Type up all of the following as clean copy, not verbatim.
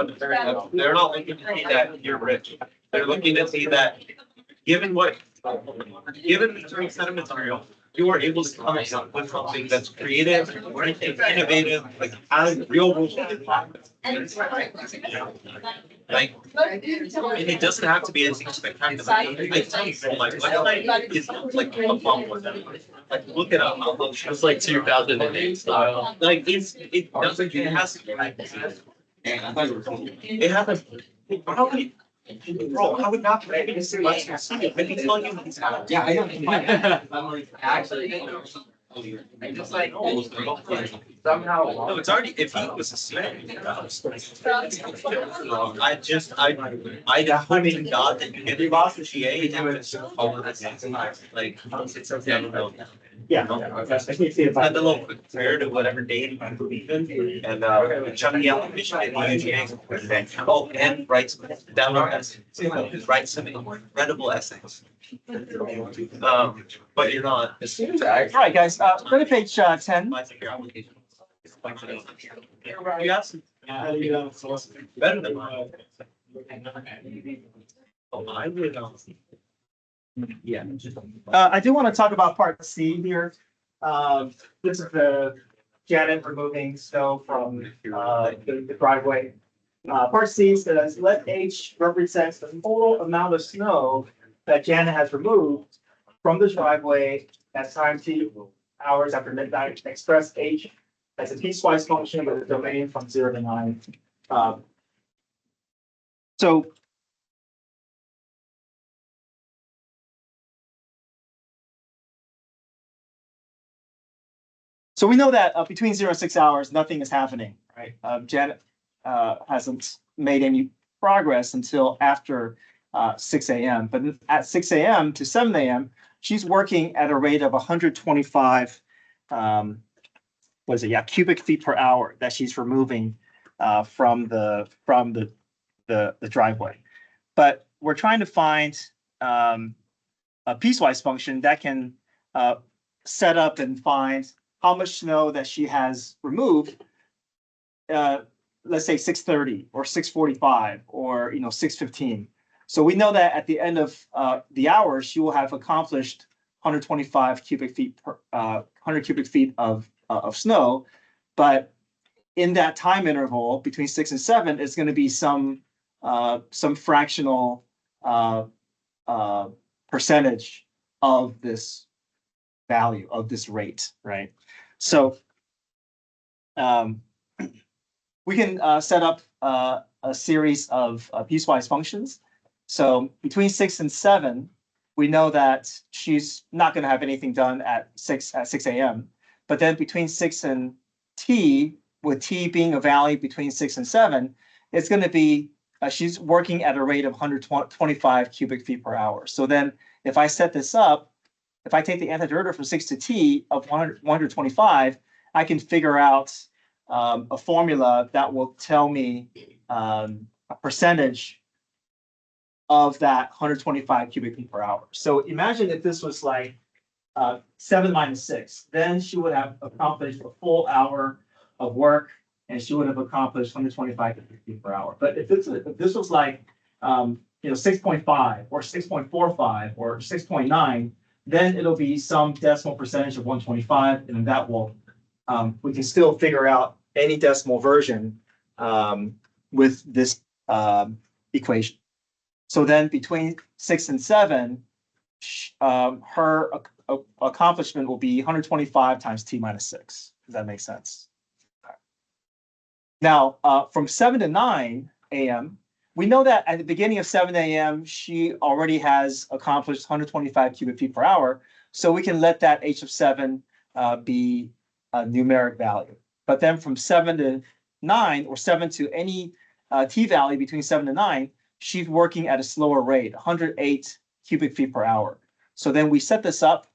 project. They're not looking to see that you're rich. They're looking to see that given the certain set of material, you are able to come up with something that's creative, innovative, like has real rules. Like, and it doesn't have to be anything spectacular. I tell you, my website is like a fun one. Like, look it up. It's like 2008 style. Like, it doesn't, it has, it has a, bro, I would not put it in my I'd be telling you these out. Yeah, I know. I'm like, actually, I just like, oh, somehow. No, it's already, if he was a student. I hope to God that you get your boss the GA and have it all of this. Like, it's okay. Yeah. I can see if Had the little quick prayer to whatever date I believe in, and Chucky out mission in the UGA. Oh, and writes down our essays. Writes some incredible essays. But you're not. All right, guys, go to page 10. Your application. You asked. Better than mine. Oh, I would. Yeah. I do want to talk about part C here. This is the Janet removing snow from the driveway. Part C says, let H represent the total amount of snow that Janet has removed from the driveway at time T hours after midnight. Express H as a piecewise function with a domain from 0 to 9. So we know that between 0 and 6 hours, nothing is happening, right? Janet hasn't made any progress until after 6 a.m. But at 6 a.m. to 7 a.m., she's working at a rate of 125, cubic feet per hour that she's removing from the driveway. But we're trying to find a piecewise function that can set up and find how much snow that she has removed, let's say 6:30 or 6:45 or 6:15. So we know that at the end of the hour, she will have accomplished 125 cubic feet per 100 cubic feet of snow. But in that time interval between 6 and 7, it's going to be some fractional percentage of this value of this rate, right? So we can set up a series of piecewise functions. So between 6 and 7, we know that she's not going to have anything done at 6 a.m. But then between 6 and T, with T being a value between 6 and 7, it's going to be she's working at a rate of 125 cubic feet per hour. So then if I set this up, if I take the antiderivative from 6 to T of 125, I can figure out a formula that will tell me a percentage of that 125 cubic feet per hour. So imagine if this was like 7 minus 6, then she would have accomplished a full hour of work and she would have accomplished 125 cubic feet per hour. But if this was like 6.5 or 6.45 or 6.9, then it'll be some decimal percentage of 125, and that will we can still figure out any decimal version with this equation. So then between 6 and 7, her accomplishment will be 125 times T minus 6. Does that make sense? Now, from 7 to 9 a.m., we know that at the beginning of 7 a.m., she already has accomplished 125 cubic feet per hour. So we can let that H of 7 be a numeric value. But then from 7 to 9 or 7 to any T value between 7 to 9, she's working at a slower rate, 108 cubic feet per hour. So then we set this up,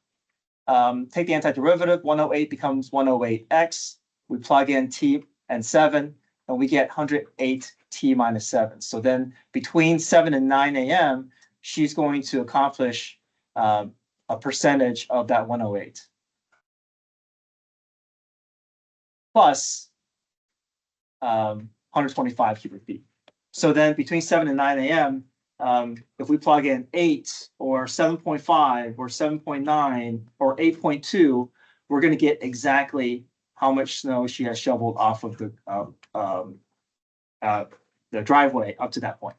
take the antiderivative, 108 becomes 108x. We plug in T and 7, and we get 108 T minus 7. So then between 7 and 9 a.m., she's going to accomplish a percentage of that 108. Plus 125 cubic feet. So then between 7 and 9 a.m., if we plug in 8 or 7.5 or 7.9 or 8.2, we're going to get exactly how much snow she has shoveled off of the driveway up to that point.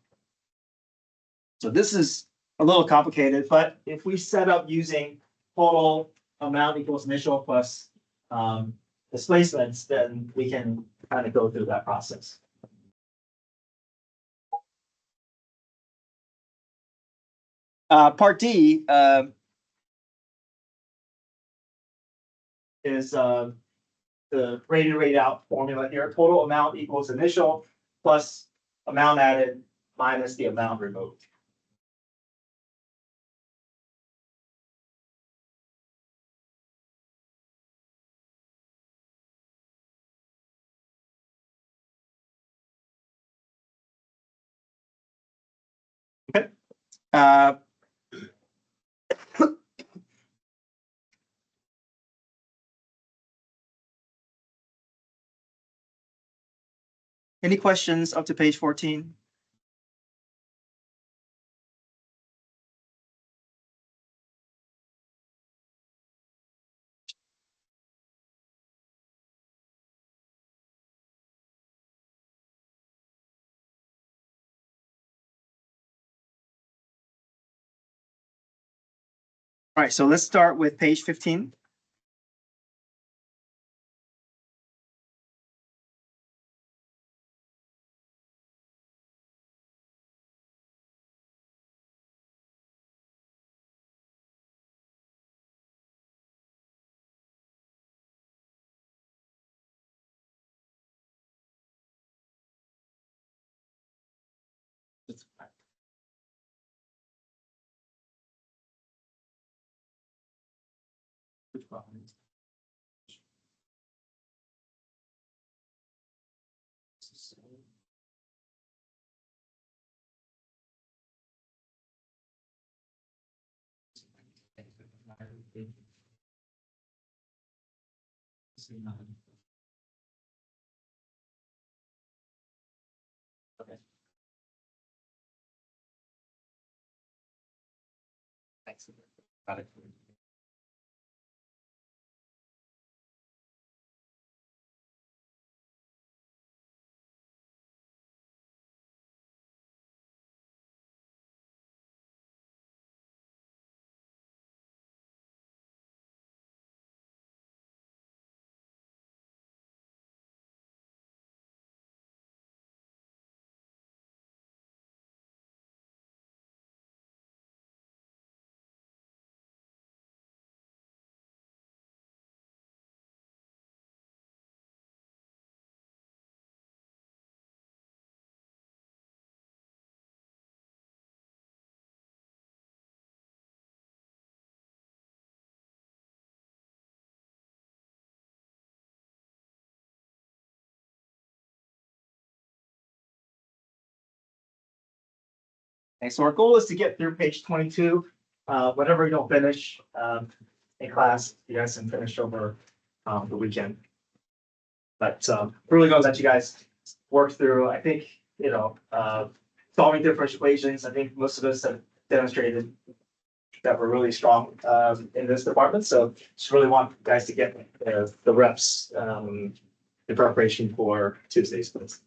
So this is a little complicated, but if we set up using total amount equals initial plus displacements, then we can kind of go through that process. Part D is the rate in, rate out formula here. Total amount equals initial plus amount added minus the amount removed. Okay. Any questions up to page 14? All right, so let's start with page 15. Which problem is okay. Thanks. Got it. Okay, so our goal is to get through page 22. Whatever we don't finish in class, you guys can finish over the weekend. But really going to let you guys work through. I think, solving different equations. I think most of us have demonstrated that we're really strong in this department. So just really want you guys to get the reps in preparation for Tuesday's quiz.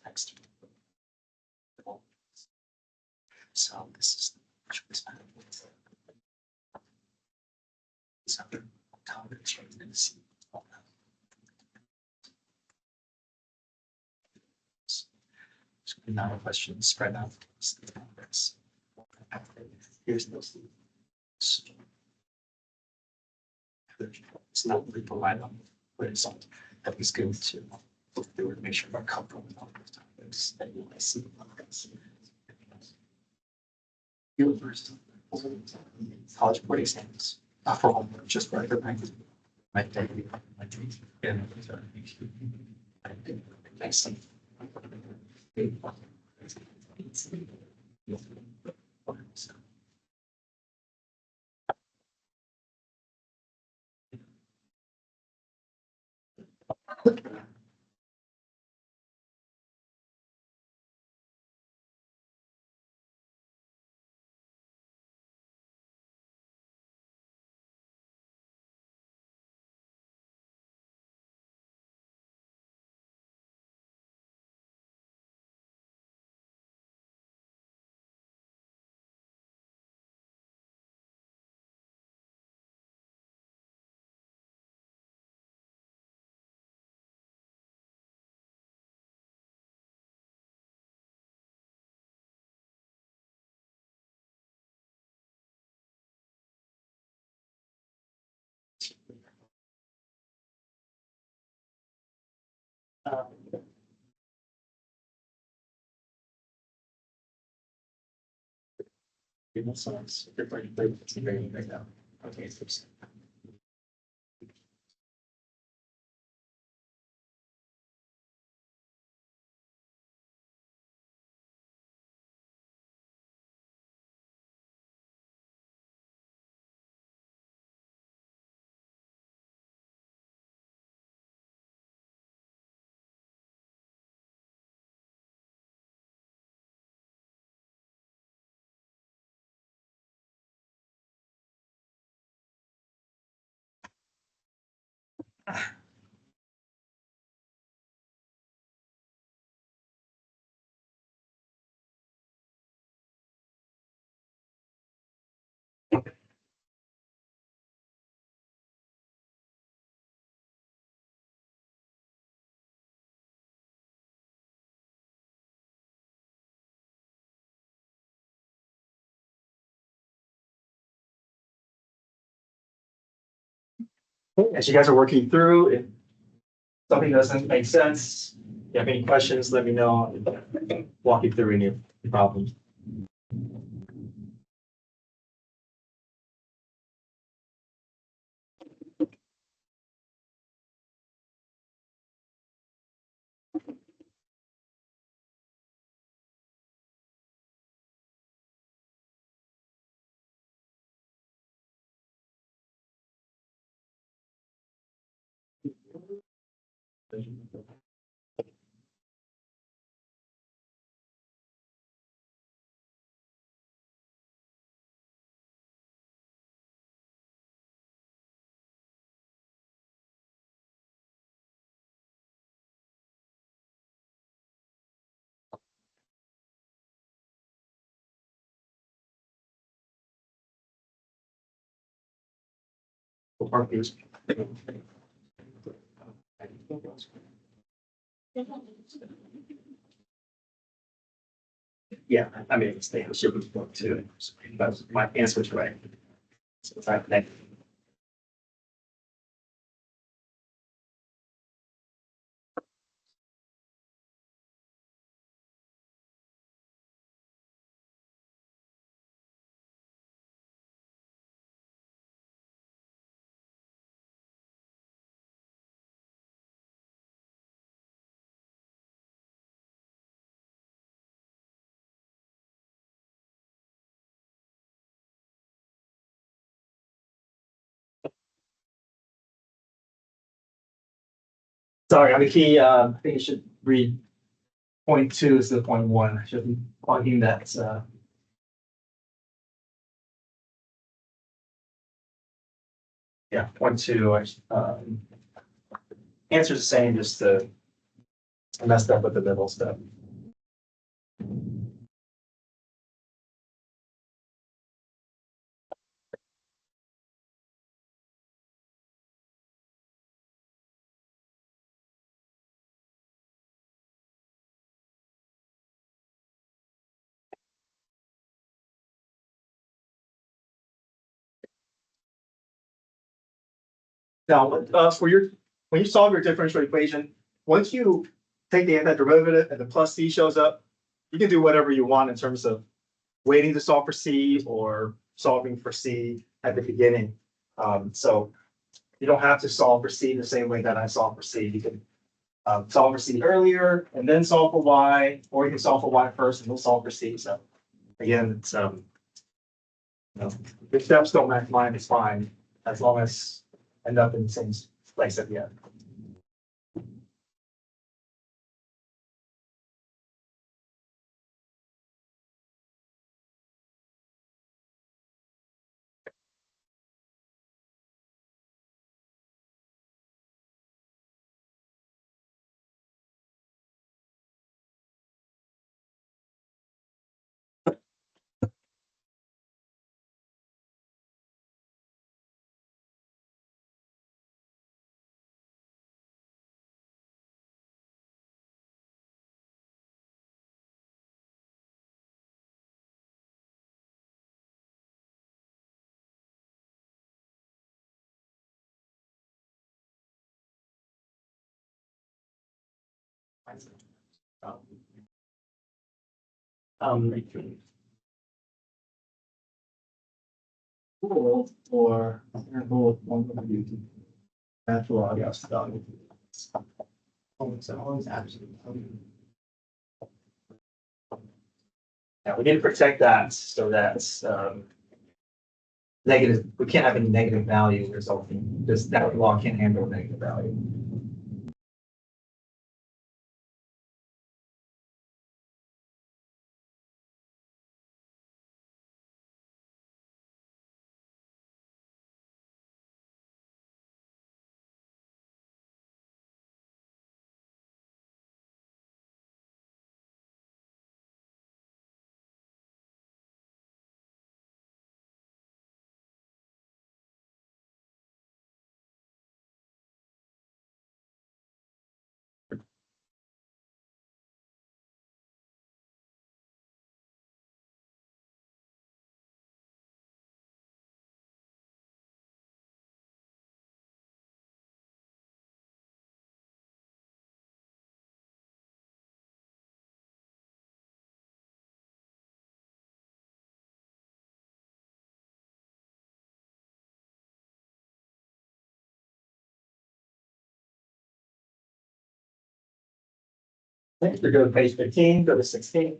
Next. So this is not a question spread out. Here's those. It's not really provided on, but it's that is good to flip through it to make sure I'm comfortable with all those topics that you might see. University, college board exams, not for homework, just for other things. My daily, my dreams, and I see. Right now. Okay. As you guys are working through, if something doesn't make sense, if you have any questions, let me know. I'll walk you through any problems. Yeah, I made a mistake. I should have booked too. But my answer is right. So it's like that. Sorry, on the key, I think it should read 0.2 instead of 0.1. I should be plugging that, yeah, 0.2. Answer's the same, just I messed up with the middle stuff. Now, for when you solve your differential equation, once you take the antiderivative and the plus C shows up, you can do whatever you want in terms of waiting to solve for C or solving for C at the beginning. So you don't have to solve for C the same way that I solve for C. You can solve for C earlier and then solve for Y, or you can solve for Y first and then solve for C. So again, it's you know, if steps don't match mine, it's fine, as long as end up in the same place at the end. Cool, or cool, natural, yes. Yeah, we need to protect that so that negative, we can't have any negative value resulting, this that law can't handle negative value. Next, we go to page 15, go to 16.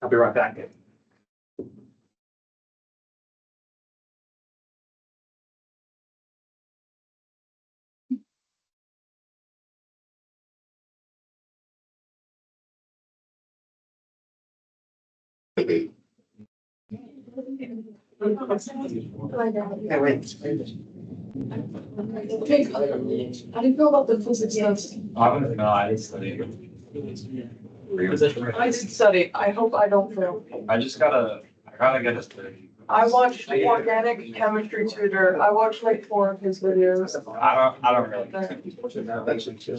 I'll be right back. Hey, wait. How do you feel about the physics test? I don't know, I didn't study. I did study. I hope I don't fail. I gotta get a 30. I watched organic chemistry tutor. I watched like 4 of his videos. I don't really.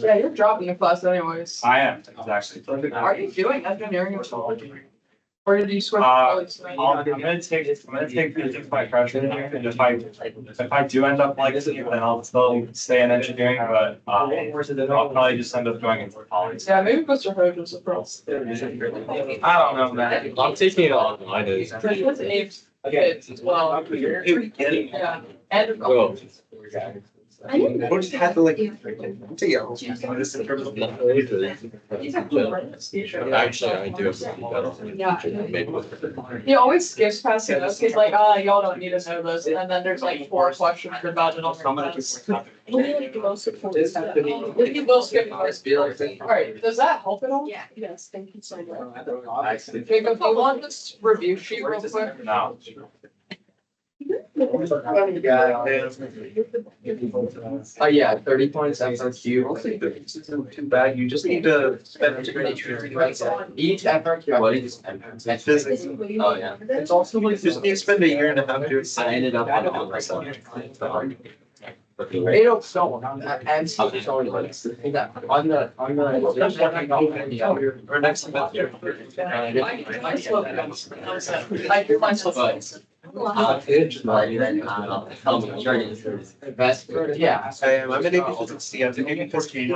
Yeah, you're dropping the class anyways. I am, exactly. Are you doing engineering or something? Or did you switch? I'm gonna take physics by freshman year, and if I do end up like it, then I'll still stay in engineering, but I'll probably just end up going into college. Yeah, maybe Mr. Hogan's a pro. I don't know, man. I'm taking it online. With Abe's kids as well. Yeah. And Well, We'll just have to like. To yell. Just in terms of- actually, I do. he always skips past those. He's like, y'all don't need to know this. And then there's like 4 questions about it on your test. What do you like the most important stuff? You will skip those. Alright, does that help at all? Yeah. Yes, thank you so much. Jacob, do you want this review sheet real quick? No. Oh, yeah, 30 points FRQ. Too bad, you just need to spend. Each FRQ, what is Physics. Oh, yeah. It's also like. Just need to spend a year and a half doing. I ended up on a myself. They don't sell them. And so it's only like that on the. Or next semester. I do myself. Yeah. I am, I'm in AP physics C, I'm taking 14.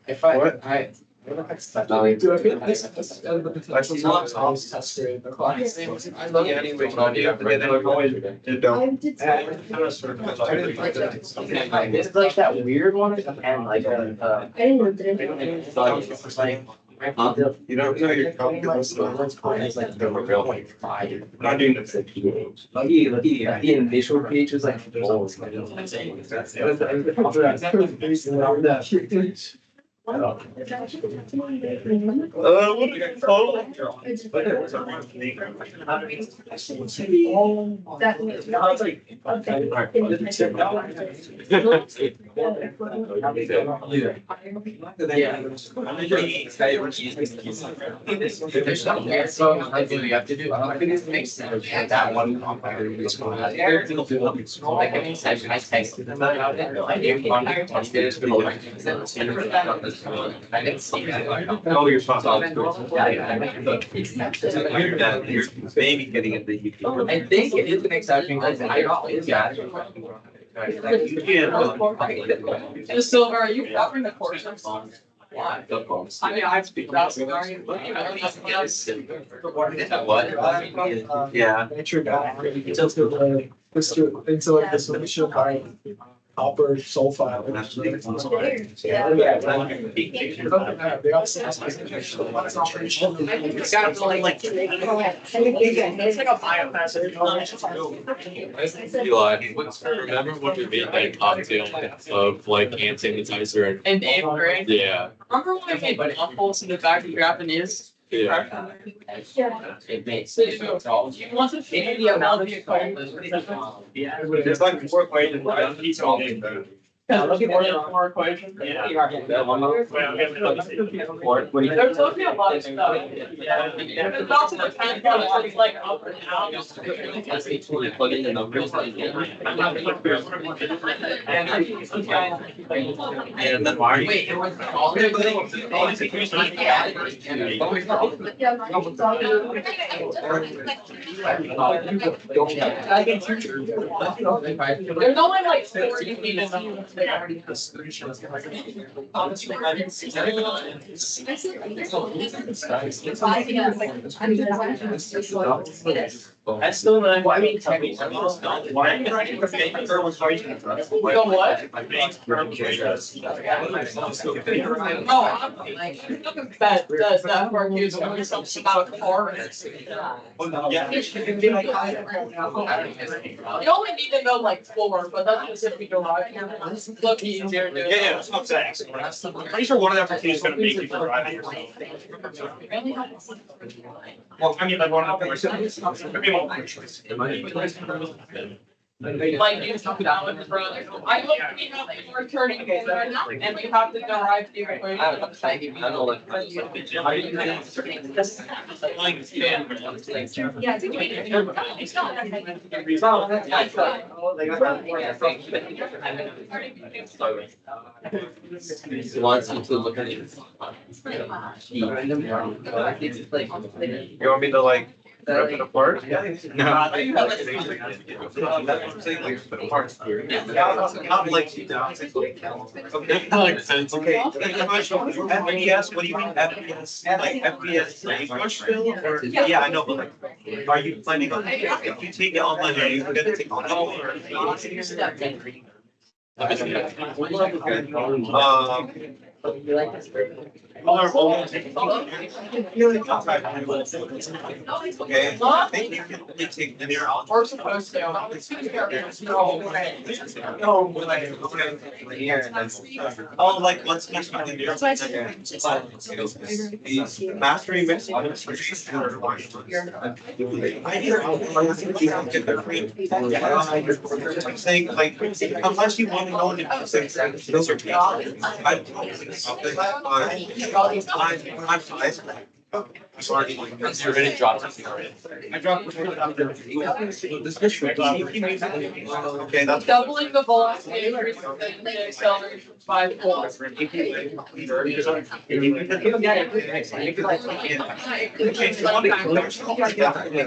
If I. I love you anyway. You don't. It's like that weird one and like I didn't know that. You don't know your calculus. Not doing this. Lucky, the initial page was like. What do you call There's some weird song I do, you have to do, I think it makes sense, that one. Like, I texted them about it, I knew on it, I didn't see that. Oh, you're fine. Yeah, You're maybe getting into YouTube. I think it is an exception, because I always got it. Just Silver, are you covering the courses? Why? Of course. I mean, I speak that. What? Yeah. Nature guy, into like the solution by copper sulfide. They also. It's got to like. It's like a biomass. Remember when we made that cocktail of like hand sanitizer In 8th grade. yeah, Remember when we made waffles in the back of Japanese? yeah. It makes. So you want to feed the amount of equation? There's like 4 equations, right? Each all day. Because there's more than 4 equations. There's looking at a lot of stuff. It's also the kind of one that's like up and down. Plug in the numbers. And then why are you? Wait, it was all There's only like 4 you need to know. Honestly, I didn't see that. That's still not. Well, I mean, technically. Go what? No, that FRQ is only something about a car. You only need to know like four, but that's just if you go out. Look easier to do. Yeah, that's what I'm saying. I'm pretty sure one of the opportunities is gonna make you drive it yourself. Well, I mean, like one of the. Like you talk about it, bro. I hope we have more turning and we have to derive the equation. Yeah, Wants you to look at it. You want me to like rip it apart? No. That's what I'm saying, like, rip it apart. Not like you down. Okay. Okay. FPS, what do you mean FPS? Like FPS push fill or? Yeah, I know, but like, are you planning on, if you take it online, are you gonna take on all or? Okay, I think you can only take linear algebra. We're supposed to. Oh, like once you start linear. Mastering mixed chemistry. I'm saying like, unless you want to know into physics, those are. I'm fine. You're ready to drop something already. I dropped. Okay, that's. Doubling the velocity increases the acceleration by 4.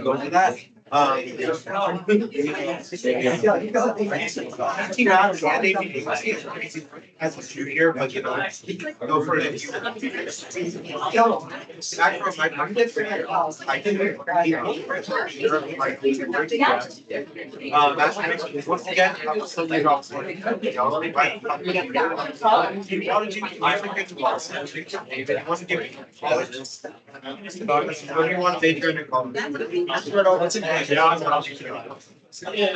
Go to that. As what you hear, but you know, go for it. Macro, I can. Once again, I'm still like off. How did you? I forget to watch. Want to give me. What do you want to take your call? Okay,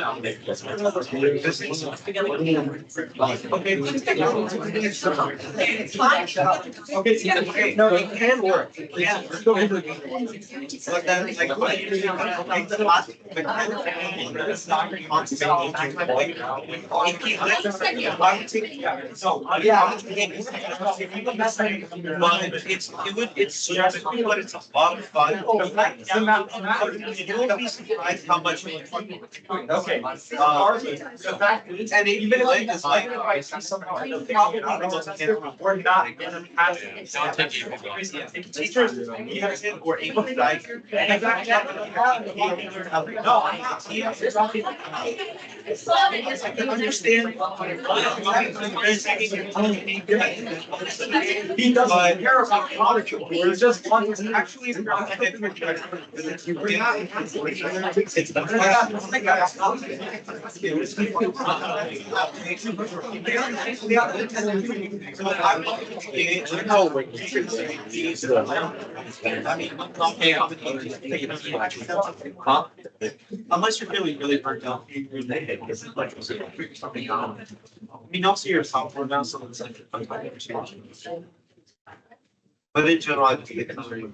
no, it can work. Yeah. But then, like, what you do, like, the last, it's not very constant. I would take, so, yeah. But it's stressful, but it's a lot of fun. You will be surprised how much. Okay. And even like, it's like, we're not gonna pass it. Teachers, were able to like. No, I'm not. I can understand. He doesn't care about molecule. We're just one. Actually, it's Huh? Unless you're feeling really burnt out. I mean, also your software now, so it's like. But in general, I think it's very.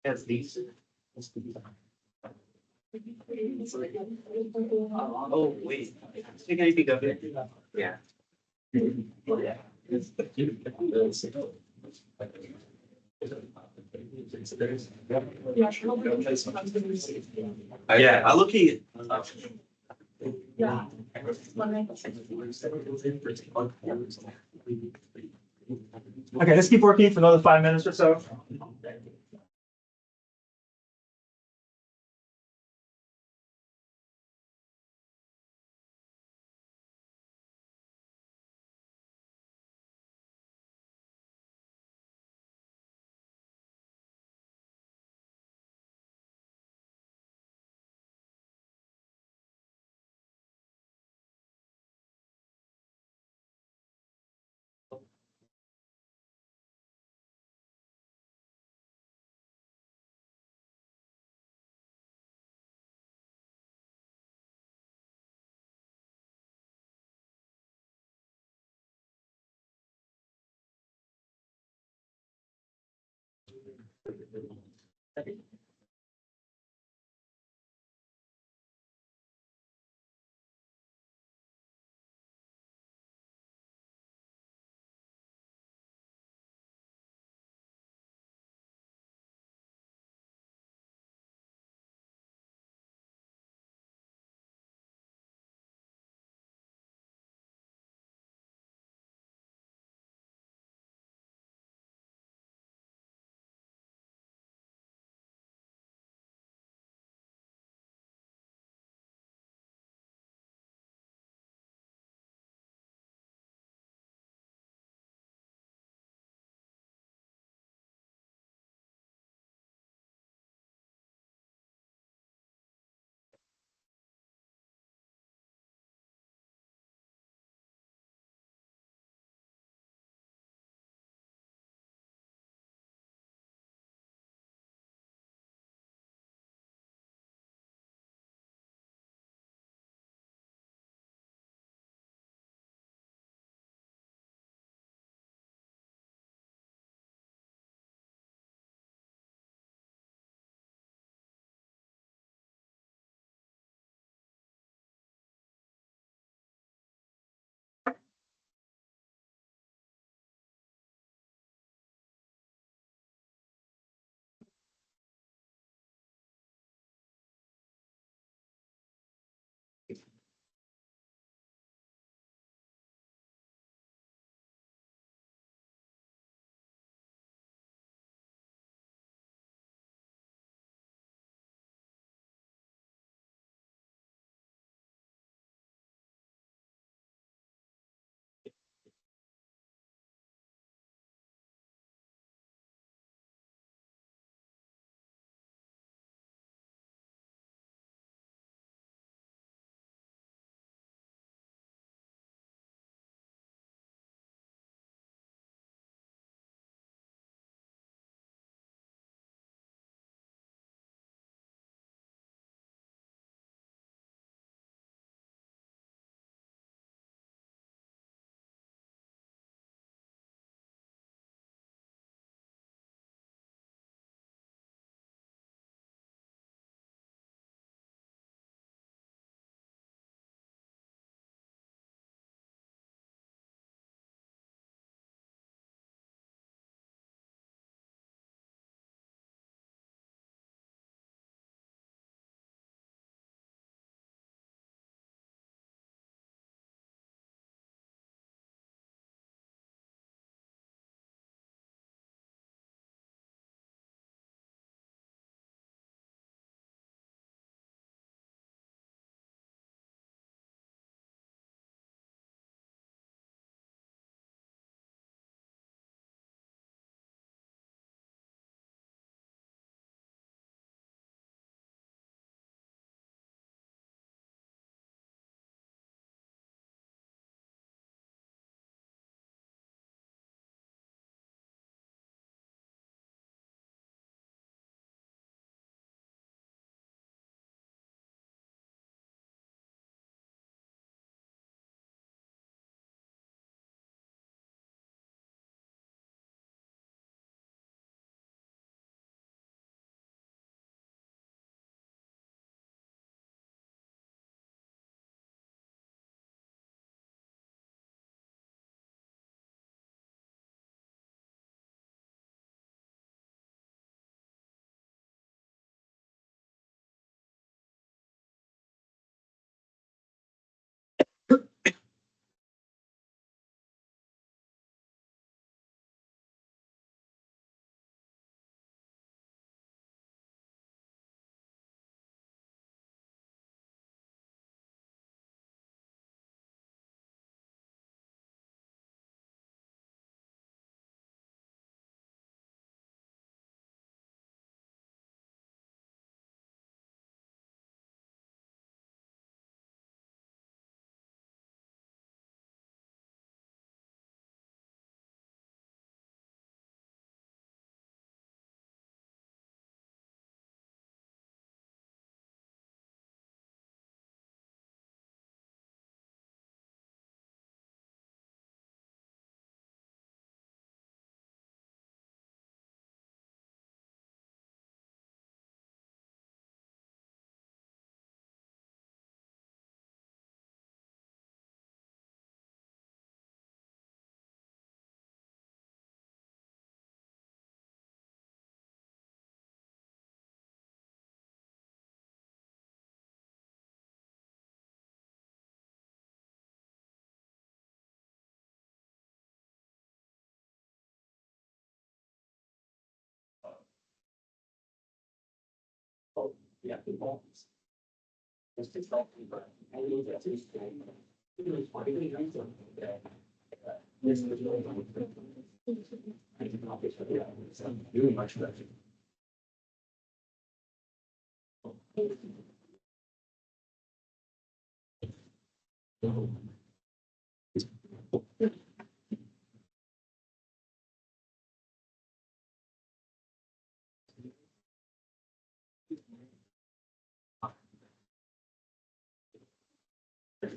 As these. Oh, wait. Take anything of it. Yeah. Yeah, I look at. Okay, let's keep working for another 5 minutes or so.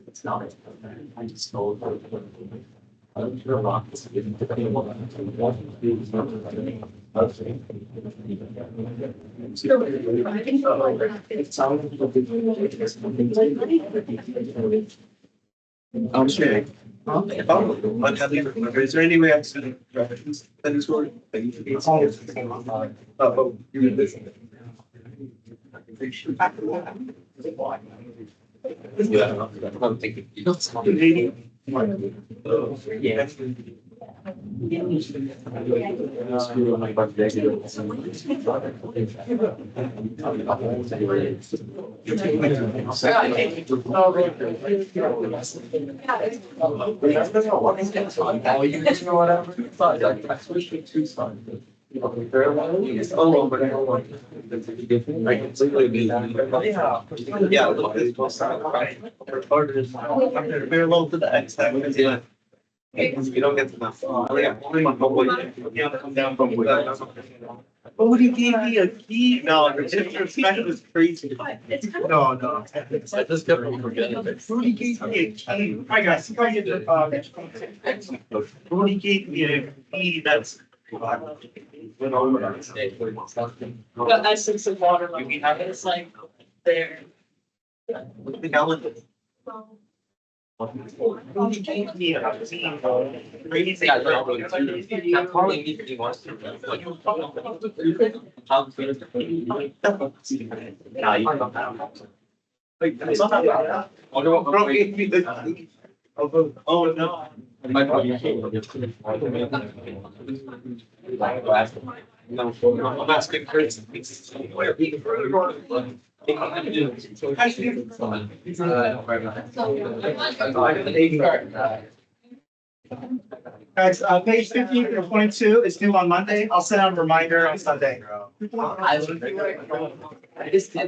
It's not. I just told her. I'm sure rocks. Okay. Is there any way I can reference that story? Oh, you mean this? Yeah, I'm thinking. You don't sound. Yeah. I switched to two sides. Oh, but I don't want. I completely be. Yeah, look, this was. Very low to the X. Yeah. You don't get enough. Come down from. But when he gave me a key, no, the disrespect was crazy. No, no. I just kept on forgetting. Rudy gave me a key. Hi guys. Rudy gave me a key that's. The essence of water, like we have, it's like there. The gallon. Rudy gave me a key. Crazy. Yeah, that probably means he wants to. Nah, you don't have. Bro gave me the key. Oh, no. No, I'm asking Chris. Guys, page 15 or 22 is due on Monday. I'll send out a reminder on Sunday. I just did.